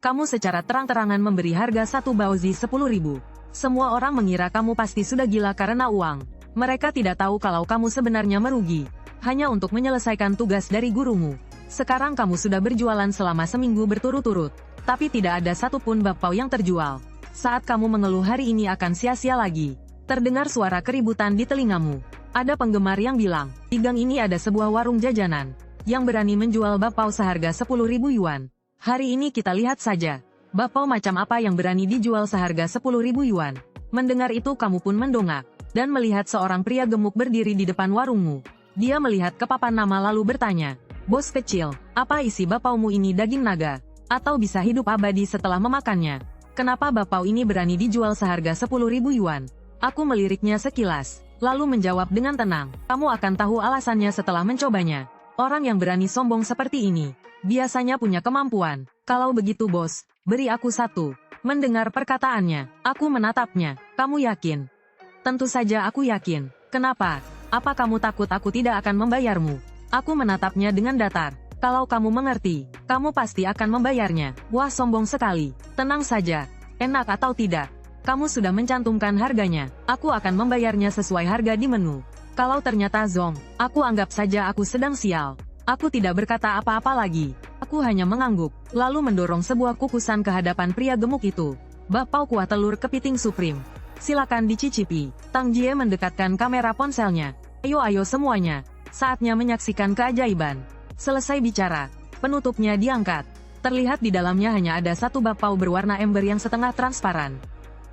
Kamu secara terang-terangan memberi harga satu baozi 10.000. Semua orang mengira kamu pasti sudah gila karena uang. Mereka tidak tahu kalau kamu sebenarnya merugi. Hanya untuk menyelesaikan tugas dari gurumu. Sekarang kamu sudah berjualan selama seminggu berturut-turut. Tapi tidak ada satupun bakpao yang terjual. Saat kamu mengeluh hari ini akan sia-sia lagi. Terdengar suara keributan di telingamu. Ada penggemar yang bilang, di gang ini ada sebuah warung jajanan. Yang berani menjual bakpao seharga 10.000 yuan. Hari ini kita lihat saja. Bakpao macam apa yang berani dijual seharga 10.000 yuan. Mendengar itu kamu pun mendongak. Dan melihat seorang pria gemuk berdiri di depan warungmu. Dia melihat ke papan nama lalu bertanya. Bos kecil, apa isi bakpaomu ini daging naga? Atau bisa hidup abadi setelah memakannya? Kenapa bakpao ini berani dijual seharga 10.000 yuan? Aku meliriknya sekilas. Lalu menjawab dengan tenang. Kamu akan tahu alasannya setelah mencobanya. Orang yang berani sombong seperti ini. Biasanya punya kemampuan. Kalau begitu bos, beri aku satu. Mendengar perkataannya, aku menatapnya. Kamu yakin? Tentu saja aku yakin. Kenapa? Apa kamu takut aku tidak akan membayarmu? Aku menatapnya dengan datar. Kalau kamu mengerti, kamu pasti akan membayarnya. Wah sombong sekali. Tenang saja. Enak atau tidak? Kamu sudah mencantumkan harganya. Aku akan membayarnya sesuai harga di menu. Kalau ternyata zong, aku anggap saja aku sedang sial. Aku tidak berkata apa-apa lagi. Aku hanya mengangguk, lalu mendorong sebuah kukusan ke hadapan pria gemuk itu. Bakpao kuah telur kepiting supreme. Silakan dicicipi. Tang Jie mendekatkan kamera ponselnya. Ayo semuanya. Saatnya menyaksikan keajaiban. Selesai bicara, penutupnya diangkat. Terlihat di dalamnya hanya ada satu bakpao berwarna ember yang setengah transparan.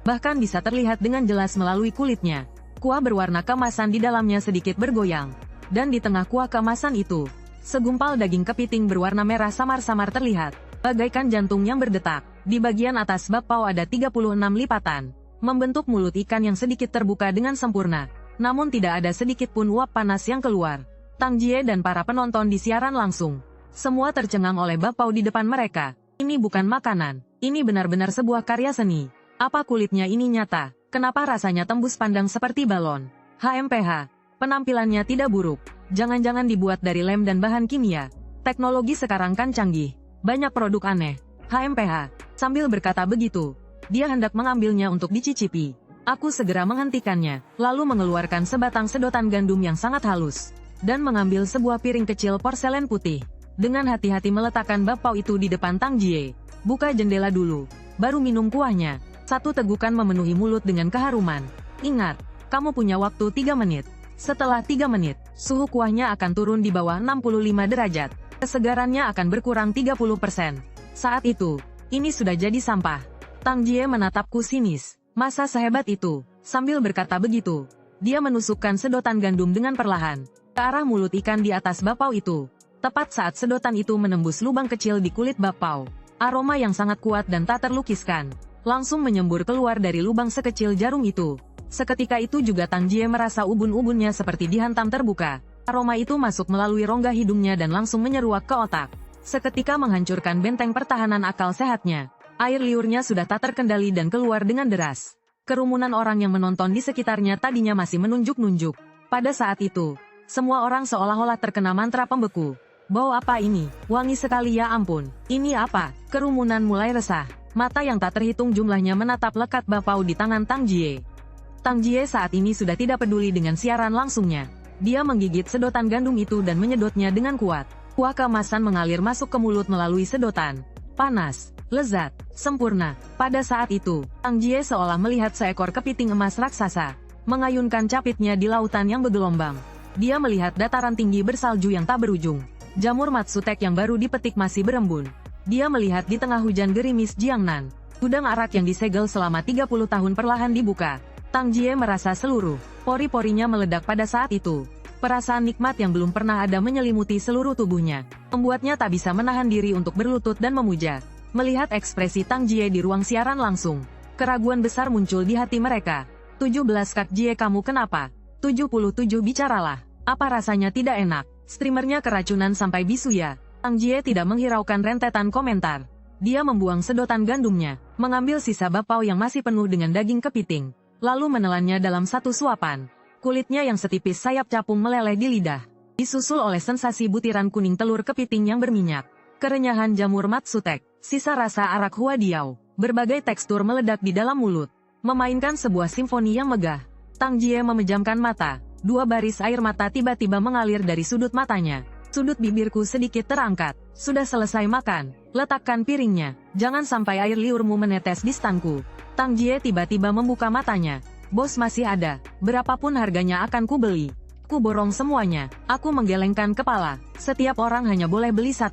Bahkan bisa terlihat dengan jelas melalui kulitnya. Kuah berwarna keemasan di dalamnya sedikit bergoyang. Dan di tengah kuah keemasan itu, segumpal daging kepiting berwarna merah samar-samar terlihat, bagaikan jantung yang berdetak. Di bagian atas bakpao ada 36 lipatan, membentuk mulut ikan yang sedikit terbuka dengan sempurna. Namun tidak ada sedikit pun uap panas yang keluar. Tang Jie dan para penonton di siaran langsung. Semua tercengang oleh bakpao di depan mereka. Ini bukan makanan, ini benar-benar sebuah karya seni. Apa kulitnya ini nyata? Kenapa rasanya tembus pandang seperti balon? HMPH, penampilannya tidak buruk. Jangan-jangan dibuat dari lem dan bahan kimia. Teknologi sekarang kan canggih. Banyak produk aneh. HMPH. Sambil berkata begitu, dia hendak mengambilnya untuk dicicipi. Aku segera menghentikannya, lalu mengeluarkan sebatang sedotan gandum yang sangat halus. Dan mengambil sebuah piring kecil porselen putih. Dengan hati-hati meletakkan bakpao itu di depan Tang Jie. Buka jendela dulu. Baru minum kuahnya. Satu tegukan memenuhi mulut dengan keharuman. Ingat, kamu punya waktu 3 menit. Setelah 3 menit, suhu kuahnya akan turun di bawah 65 derajat. Kesegarannya akan berkurang 30%. Saat itu, ini sudah jadi sampah. Tang Jie menatapku sinis. Masa sehebat itu? Sambil berkata begitu, dia menusukkan sedotan gandum dengan perlahan ke arah mulut ikan di atas bakpao itu. Tepat saat sedotan itu menembus lubang kecil di kulit bakpao, aroma yang sangat kuat dan tak terlukiskan langsung menyembur keluar dari lubang sekecil jarum itu. Seketika itu juga Tang Jie merasa ubun-ubunnya seperti dihantam terbuka. Aroma itu masuk melalui rongga hidungnya dan langsung menyeruak ke otak. Seketika menghancurkan benteng pertahanan akal sehatnya. Air liurnya sudah tak terkendali dan keluar dengan deras. Kerumunan orang yang menonton di sekitarnya tadinya masih menunjuk-nunjuk. Pada saat itu, semua orang seolah-olah terkena mantra pembeku. Bau apa ini? Wangi sekali ya ampun. Ini apa? Kerumunan mulai resah. Mata yang tak terhitung jumlahnya menatap lekat bakpao di tangan Tang Jie. Tang Jie saat ini sudah tidak peduli dengan siaran langsungnya. Dia menggigit sedotan gandum itu dan menyedotnya dengan kuat. Kuah keemasan mengalir masuk ke mulut melalui sedotan. Panas, lezat, sempurna. Pada saat itu, Tang Jie seolah melihat seekor kepiting emas raksasa, mengayunkan capitnya di lautan yang bergelombang. Dia melihat dataran tinggi bersalju yang tak berujung. Jamur matsutek yang baru dipetik masih berembun. Dia melihat di tengah hujan gerimis Jiangnan, gudang arak yang disegel selama 30 tahun perlahan dibuka. Tang Jie merasa seluruh pori-porinya meledak pada saat itu. Perasaan nikmat yang belum pernah ada menyelimuti seluruh tubuhnya, membuatnya tak bisa menahan diri untuk berlutut dan memuja. Melihat ekspresi Tang Jie di ruang siaran langsung, keraguan besar muncul di hati mereka. 17 Kak Jie, kamu kenapa? 77 bicaralah. Apa rasanya tidak enak? Streamernya keracunan sampai bisu ya? Tang Jie tidak menghiraukan rentetan komentar. Dia membuang sedotan gandumnya, mengambil sisa bakpao yang masih penuh dengan daging kepiting, lalu menelannya dalam satu suapan. Kulitnya yang setipis sayap capung meleleh di lidah, disusul oleh sensasi butiran kuning telur kepiting yang berminyak, kerenyahan jamur matsutek. Sisa rasa arak Huadiao. Berbagai tekstur meledak di dalam mulut. Memainkan sebuah simfoni yang megah. Tang Jie memejamkan mata. 2 baris air mata tiba-tiba mengalir dari sudut matanya. Sudut bibirku sedikit terangkat. Sudah selesai makan. Letakkan piringnya. Jangan sampai air liurmu menetes di stanku. Tang Jie tiba-tiba membuka matanya. Bos masih ada. Berapapun harganya akan kubeli. Ku borong semuanya. Aku menggelengkan kepala. Setiap orang hanya boleh beli 1.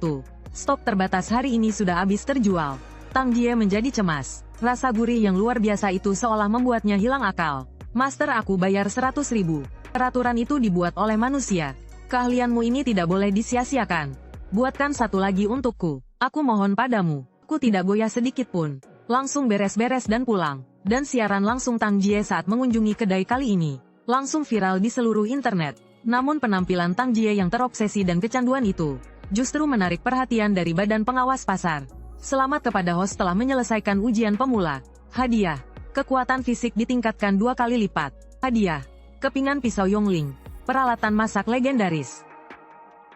Stok terbatas hari ini sudah habis terjual. Tang Jie menjadi cemas. Rasa gurih yang luar biasa itu seolah membuatnya hilang akal. Master, aku bayar 100.000. Peraturan itu dibuat oleh manusia. Keahlianmu ini tidak boleh disia-siakan. Buatkan 1 lagi untukku. Aku mohon padamu. Aku tidak goyah sedikit pun. Langsung beres-beres dan pulang. Dan siaran langsung Tang Jie saat mengunjungi kedai kali ini langsung viral di seluruh internet. Namun penampilan Tang Jie yang terobsesi dan kecanduan itu justru menarik perhatian dari badan pengawas pasar. Selamat kepada host telah menyelesaikan ujian pemula. Hadiah. Kekuatan fisik ditingkatkan 2 kali lipat. Hadiah. Kepingan pisau Yongling. Peralatan masak legendaris.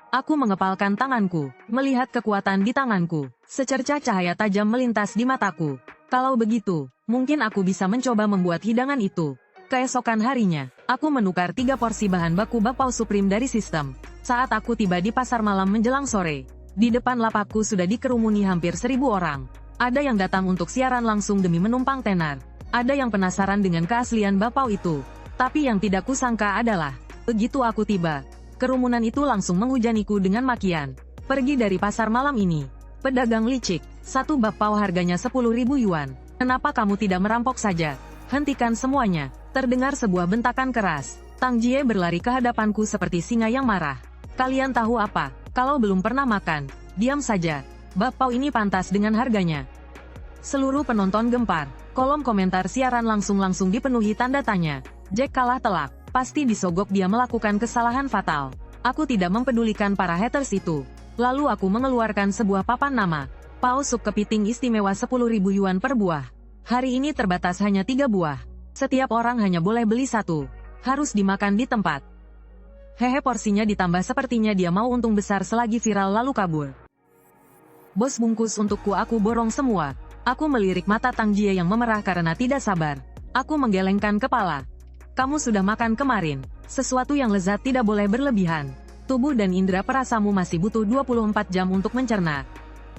Aku mengepalkan tanganku, melihat kekuatan di tanganku. Secercah cahaya tajam melintas di mataku. Kalau begitu, mungkin aku bisa mencoba membuat hidangan itu. Keesokan harinya, aku menukar 3 porsi bahan baku bakpao supreme dari sistem. Saat aku tiba di pasar malam menjelang sore, di depan lapakku sudah dikerumuni hampir 1.000 orang. Ada yang datang untuk siaran langsung demi menumpang tenar. Ada yang penasaran dengan keaslian bakpao itu. Tapi yang tidak kusangka adalah, begitu aku tiba, kerumunan itu langsung menghujaniku dengan makian. Pergi dari pasar malam ini. Pedagang licik, 1 bakpao harganya 10.000 yuan. Kenapa kamu tidak merampok saja? Hentikan semuanya. Terdengar sebuah bentakan keras. Tang Jie berlari ke hadapanku seperti singa yang marah. Kalian tahu apa? Kalau belum pernah makan, diam saja. Bakpao ini pantas dengan harganya. Seluruh penonton gempar. Kolom komentar siaran langsung dipenuhi tanda tanya. Jack kalah telak. Pasti disogok dia melakukan kesalahan fatal. Aku tidak mempedulikan para haters itu. Lalu aku mengeluarkan sebuah papan nama. Pao sup kepiting istimewa 10.000 yuan per buah. Hari ini terbatas hanya 3 buah. Setiap orang hanya boleh beli 1. Harus dimakan di tempat. Hehe, porsinya ditambah, sepertinya dia mau untung besar selagi viral lalu kabur. Bos, bungkus untukku, aku borong semua. Aku melirik mata Tang Jie yang memerah karena tidak sabar. Aku menggelengkan kepala. Kamu sudah makan kemarin. Sesuatu yang lezat tidak boleh berlebihan. Tubuh dan indera perasamu masih butuh 24 jam untuk mencerna.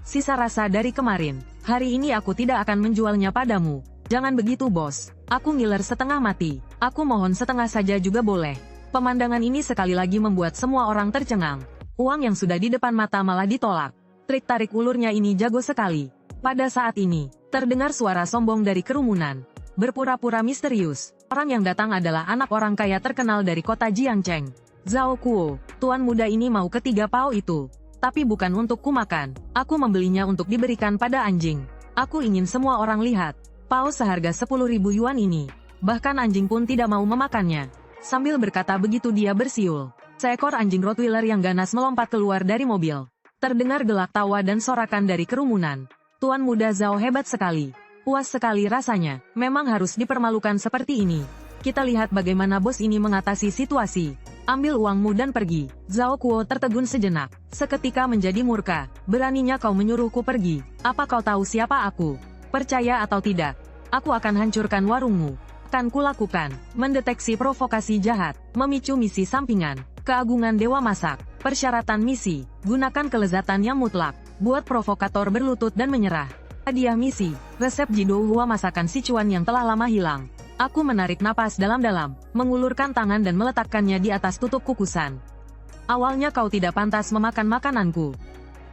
Sisa rasa dari kemarin. Hari ini aku tidak akan menjualnya padamu. Jangan begitu, bos. Aku ngiler setengah mati. Aku mohon setengah saja juga boleh. Pemandangan ini sekali lagi membuat semua orang tercengang. Uang yang sudah di depan mata malah ditolak. Trik tarik ulurnya ini jago sekali. Pada saat ini, terdengar suara sombong dari kerumunan. Berpura-pura misterius. Orang yang datang adalah anak orang kaya terkenal dari kota Jiangcheng. Zhao Kuo, tuan muda ini mau ketiga pao itu. Tapi bukan untuk kumakan. Aku membelinya untuk diberikan pada anjing. Aku ingin semua orang lihat. Pao seharga 10.000 yuan ini. Bahkan anjing pun tidak mau memakannya. Sambil berkata begitu dia bersiul. Seekor anjing Rottweiler yang ganas melompat keluar dari mobil. Terdengar gelak tawa dan sorakan dari kerumunan. Tuan muda Zhao hebat sekali. Puas sekali rasanya. Memang harus dipermalukan seperti ini. Kita lihat bagaimana bos ini mengatasi situasi. Ambil uangmu dan pergi. Zhao Kuo tertegun sejenak. Seketika menjadi murka. Beraninya kau menyuruhku pergi. Apa kau tahu siapa aku? Percaya atau tidak, aku akan hancurkan warungmu. Akan kulakukan. Mendeteksi provokasi jahat. Memicu misi sampingan. Keagungan Dewa Masak. Persyaratan misi. Gunakan kelezatan yang mutlak. Buat provokator berlutut dan menyerah. Hadiah misi. Resep Jidouhua masakan Sichuan yang telah lama hilang. Aku menarik napas dalam-dalam, mengulurkan tangan dan meletakkannya di atas tutup kukusan. Awalnya kau tidak pantas memakan makananku.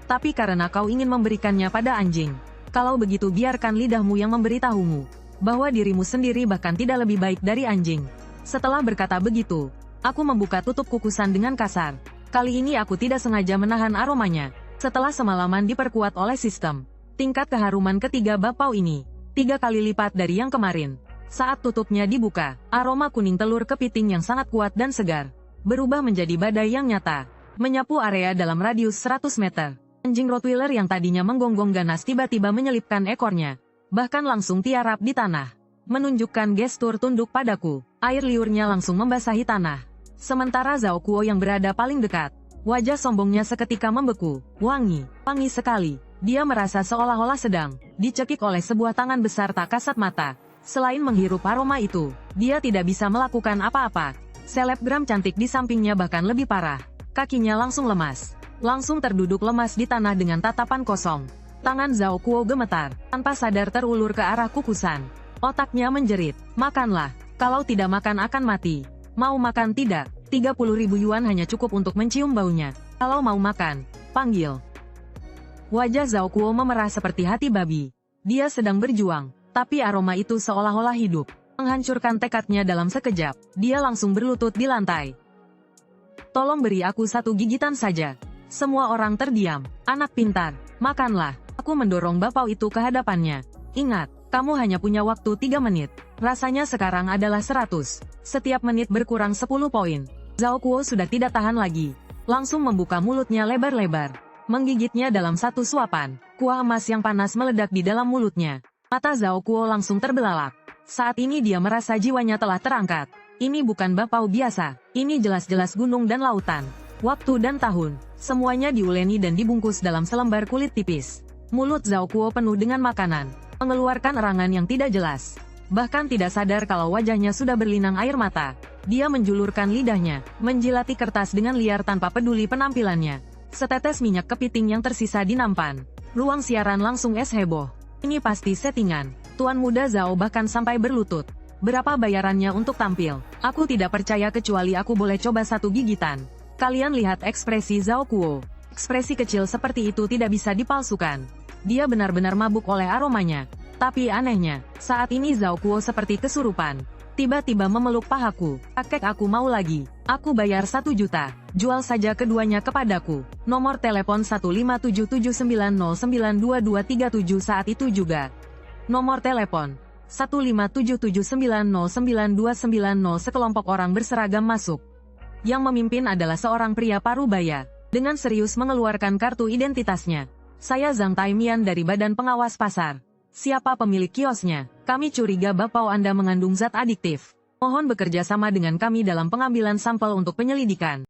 Tapi karena kau ingin memberikannya pada anjing. Kalau begitu biarkan lidahmu yang memberitahumu bahwa dirimu sendiri bahkan tidak lebih baik dari anjing. Setelah berkata begitu, aku membuka tutup kukusan dengan kasar. Kali ini aku tidak sengaja menahan aromanya. Setelah semalaman diperkuat oleh sistem, tingkat keharuman ketiga bakpao ini 3 kali lipat dari yang kemarin. Saat tutupnya dibuka, aroma kuning telur kepiting yang sangat kuat dan segar berubah menjadi badai yang nyata, menyapu area dalam radius 100 meter. Anjing Rottweiler yang tadinya menggonggong ganas tiba-tiba menyelipkan ekornya, bahkan langsung tiarap di tanah. Menunjukkan gestur tunduk padaku, air liurnya langsung membasahi tanah. Sementara Zhao Kuo yang berada paling dekat, wajah sombongnya seketika membeku. Wangi sekali. Dia merasa seolah-olah sedang dicekik oleh sebuah tangan besar tak kasat mata. Selain menghirup aroma itu, dia tidak bisa melakukan apa-apa. Selebgram cantik di sampingnya bahkan lebih parah. Kakinya langsung lemas. Langsung terduduk lemas di tanah dengan tatapan kosong. Tangan Zhao Kuo gemetar, tanpa sadar terulur ke arah kukusan. Otaknya menjerit, makanlah, kalau tidak makan akan mati. Mau makan tidak? 30.000 yuan hanya cukup untuk mencium baunya. Kalau mau makan, panggil. Wajah Zhao Kuo memerah seperti hati babi. Dia sedang berjuang, tapi aroma itu seolah-olah hidup. Menghancurkan tekadnya dalam sekejap, dia langsung berlutut di lantai. Tolong beri aku satu gigitan saja. Semua orang terdiam. Anak pintar, makanlah. Aku mendorong bapau itu ke hadapannya. Ingat, kamu hanya punya waktu 3 menit. Rasanya sekarang adalah 100. Setiap menit berkurang 10 poin. Zhao Kuo sudah tidak tahan lagi. Langsung membuka mulutnya lebar-lebar. Menggigitnya dalam satu suapan. Kuah emas yang panas meledak di dalam mulutnya. Mata Zhao Kuo langsung terbelalak. Saat ini dia merasa jiwanya telah terangkat. Ini bukan bapau biasa. Ini jelas-jelas gunung dan lautan. Waktu dan tahun. Semuanya diuleni dan dibungkus dalam selembar kulit tipis. Mulut Zhao Kuo penuh dengan makanan. Mengeluarkan erangan yang tidak jelas. Bahkan tidak sadar kalau wajahnya sudah berlinang air mata. Dia menjulurkan lidahnya. Menjilati kertas dengan liar tanpa peduli penampilannya. Setetes minyak kepiting yang tersisa di nampan. Ruang siaran langsung heboh. Ini pasti settingan. Tuan muda Zhao bahkan sampai berlutut. Berapa bayarannya untuk tampil? Aku tidak percaya kecuali aku boleh coba satu gigitan. Kalian lihat ekspresi Zhao Kuo. Ekspresi kecil seperti itu tidak bisa dipalsukan. Dia benar-benar mabuk oleh aromanya. Tapi anehnya, saat ini Zhao Kuo seperti kesurupan. Tiba-tiba memeluk pahaku. Kakek aku mau lagi. Aku bayar 1 juta. Jual saja keduanya kepadaku. Nomor telepon 15779092237 saat itu juga. Nomor telepon 15779092990. Sekelompok orang berseragam masuk. Yang memimpin adalah seorang pria parubaya. Dengan serius mengeluarkan kartu identitasnya. Saya Zhang Taimian dari Badan Pengawas Pasar. Siapa pemilik kiosnya? Kami curiga bapau Anda mengandung zat adiktif. Mohon bekerja sama dengan kami dalam pengambilan sampel untuk penyelidikan.